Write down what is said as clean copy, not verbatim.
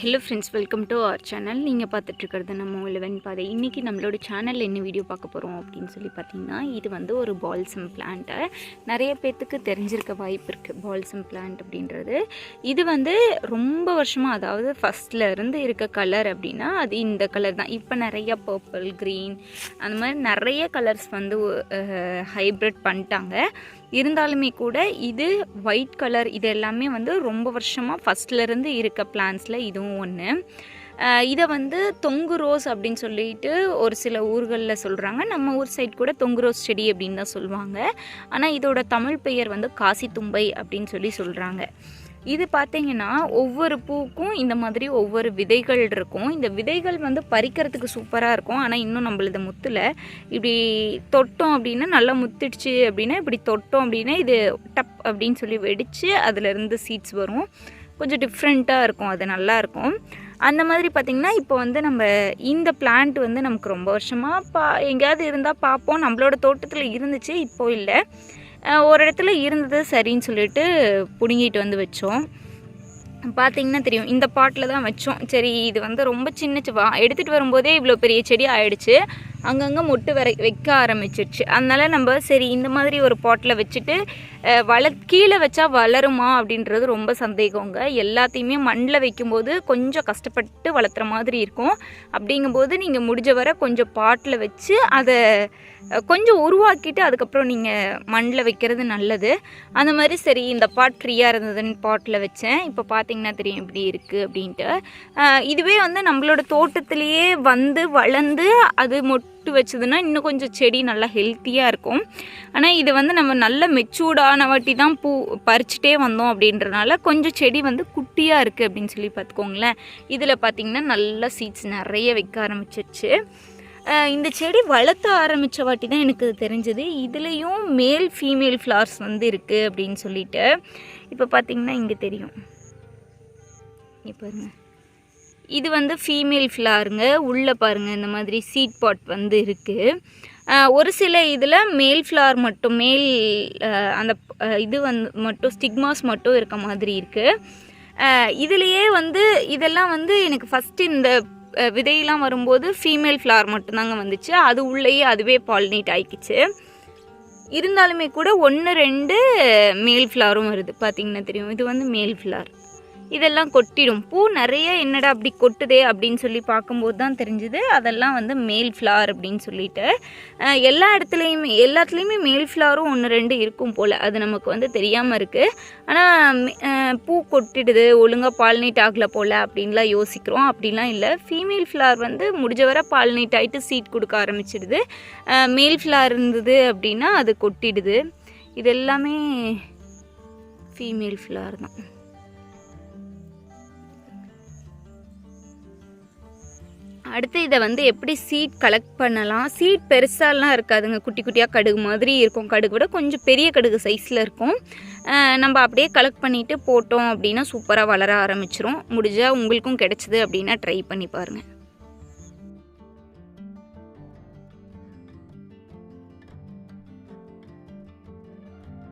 Hello friends, welcome to our channel. நீங்கள் பார்த்துட்ருக்கிறது நம்ம உழவன் பாதை. இன்றைக்கி நம்மளோட சேனலில் என்ன வீடியோ பார்க்க போகிறோம் அப்படின்னு சொல்லி பார்த்தீங்கன்னா, இது வந்து ஒரு பால்சம் பிளான்ட்டு. நிறைய பேர்த்துக்கு தெரிஞ்சிருக்க வாய்ப்பு இருக்குது பால்சம் பிளான்ட் அப்படின்றது. இது வந்து ரொம்ப வருஷமாக, அதாவது ஃபஸ்ட்டில் இருந்து இருக்க கலர் அப்படின்னா அது இந்த கலர் தான். இப்போ நிறைய பர்பிள், க்ரீன் அந்த மாதிரி நிறைய கலர்ஸ் வந்து ஹைப்ரிட் பண்ணிட்டாங்க. இருந்தாலுமே கூட இது ஒயிட் கலர், இது எல்லாமே வந்து ரொம்ப வருஷமாக ஃபஸ்ட்லேருந்து இருக்க பிளான்ஸில் இதுவும் ஒன்று. இதை வந்து தொங்கு ரோஸ் அப்படின்னு சொல்லிட்டு ஒரு சில ஊர்களில் சொல்கிறாங்க. நம்ம ஊர் சைட் கூட தொங்கு ரோஸ் செடி அப்படின்னு தான் சொல்லுவாங்க. ஆனால் இதோட தமிழ் பெயர் வந்து காசி தும்பை அப்படின்னு சொல்லி சொல்கிறாங்க. இது பார்த்திங்கன்னா ஒவ்வொரு பூக்கும் இந்த மாதிரி ஒவ்வொரு விதைகள் இருக்கும். இந்த விதைகள் வந்து பறிக்கிறதுக்கு சூப்பராக இருக்கும். ஆனால் இன்னும் நம்மளது முத்தில் இப்படி தொட்டோம் அப்படின்னா நல்லா முத்திடுச்சு அப்படின்னா, இப்படி தொட்டோம் அப்படின்னா இது டப் அப்படின்னு சொல்லி வெடித்து அதிலிருந்து சீட்ஸ் வரும். கொஞ்சம் டிஃப்ரெண்ட்டாக இருக்கும், அது நல்லாயிருக்கும். அந்த மாதிரி பார்த்திங்கன்னா இப்போ வந்து நம்ம இந்த பிளான்ட் வந்து நமக்கு ரொம்ப வருஷமாக எங்கேயாவது இருந்தால் பார்ப்போம். நம்மளோட தோட்டத்தில் இருந்துச்சு, இப்போது இல்லை. ஒரு இடத்துல இருந்தது சரின்னு சொல்லிட்டு பிடுங்கிட்டு வந்து வச்சோம். பார்த்திங்கன்னா தெரியும், இந்த பாட்டில் தான் வச்சோம். சரி, இது வந்து ரொம்ப சின்ன எடுத்துகிட்டு வரும்போதே இவ்வளோ பெரிய செடி ஆகிடுச்சு. அங்கங்கே மொட்டு வைக்க ஆரம்பிச்சிருச்சு. அதனால் நம்ம சரி இந்த மாதிரி ஒரு பாட்டில் வச்சுட்டு கீழே வச்சா வளருமா அப்படின்றது ரொம்ப சந்தேகங்க. எல்லாத்தையுமே மண்ணில் வைக்கும்போது கொஞ்சம் கஷ்டப்பட்டு வளர்த்துற மாதிரி இருக்கும். அப்படிங்கும்போது நீங்கள் முடிஞ்ச வரை கொஞ்சம் பாட்டில் வச்சு அதை கொஞ்சம் உருவாக்கிட்டு அதுக்கப்புறம் நீங்கள் மண்ணில் வைக்கிறது நல்லது. அந்த மாதிரி சரி இந்த பாட் ஃப்ரீயாக இருந்ததுன்னு பாட்டில் வச்சேன். இப்போ பார்த்திங்கன்னா தெரியும் இப்படி இருக்குது அப்படின்ட்டு. இதுவே வந்து நம்மளோட தோட்டத்திலேயே வந்து வளர்ந்து அது மொட்டு வச்சதுன்னா இன்னும் கொஞ்சம் செடி நல்லா ஹெல்த்தியாக இருக்கும். ஆனால் இது வந்து நம்ம நல்ல மெச்சூர்டான வாட்டி தான் பூ பறிச்சுட்டே வந்தோம் அப்படின்றனால கொஞ்சம் செடி வந்து குட்டியாக இருக்குது அப்படின்னு சொல்லி பார்த்துக்கோங்களேன். இதில் பார்த்திங்கன்னா நல்லா சீட்ஸ் நிறைய வைக்க ஆரம்பிச்சிருச்சு. இந்த செடி வளர்த்த ஆரம்பித்த வாட்டி தான் எனக்கு தெரிஞ்சது இதுலேயும் மேல் ஃபீமேல் ஃப்ளவர்ஸ் வந்து இருக்குது அப்படின்னு சொல்லிட்டு. இப்போ பார்த்திங்கன்னா இங்கே தெரியும், இப்போ பாருங்க, இது வந்து ஃபீமேல் ஃப்ளவருங்க. உள்ளே பாருங்கள் இந்த மாதிரி சீட் பாட் வந்து இருக்குது. ஒரு சில இதில் மேல் ஃப்ளவர் மட்டும், மேல் அந்த இது வந்து மட்டும் ஸ்டிக்மாஸ் மட்டும் இருக்க மாதிரி இருக்குது. இதுலேயே வந்து இதெல்லாம் வந்து எனக்கு ஃபஸ்ட்டு இந்த விதையெல்லாம் வரும்போது ஃபீமேல் ஃப்ளவர் மட்டும்தாங்க வந்துச்சு. அது உள்ளேயே அதுவே பாலினேட் ஆகிக்கிச்சு. இருந்தாலுமே கூட 1-2 மேல் ஃப்ளவரும் வருது. பார்த்திங்கன்னா தெரியும், இது வந்து மேல் ஃப்ளவர். இதெல்லாம் கொட்டிடும். பூ நிறைய என்னடா அப்படி கொட்டுதே அப்படின்னு சொல்லி பார்க்கும்போது தான் தெரிஞ்சுது அதெல்லாம் வந்து மேல் ஃப்ளவர் அப்படின்னு சொல்லிட்டு. எல்லாத்துலேயுமே மேல் ஃப்ளவரும் 1-2 இருக்கும் போல், அது நமக்கு வந்து தெரியாமல் இருக்குது. ஆனால் பூ கொட்டிடுது, ஒழுங்காக பாலினேட் ஆகலை போல் அப்படின்லாம் யோசிக்கிறோம். அப்படிலாம் இல்லை. ஃபீமேல் ஃப்ளவர் வந்து முடிஞ்ச வரை பாலினேட் ஆகிட்டு சீட் கொடுக்க ஆரம்பிச்சிடுது. மேல் ஃப்ளவர் இருந்தது அப்படின்னா அது கொட்டிடுது. இது எல்லாமே ஃபீமேல் ஃப்ளவர் தான். அடுத்து இதை வந்து எப்படி சீட் கலெக்ட் பண்ணலாம். சீட் பெருசாலாம் இருக்காதுங்க, குட்டி குட்டியாக கடுகு மாதிரி இருக்கும். கடுகு விட கொஞ்சம் பெரிய கடுகு சைஸில் இருக்கும். நம்ம அப்படியே கலெக்ட் பண்ணிவிட்டு போட்டோம் அப்படின்னா சூப்பராக வளர ஆரம்பிச்சிரும். முடிஞ்சால் உங்களுக்கும் கிடச்சிது அப்படின்னா ட்ரை பண்ணி பாருங்கள்.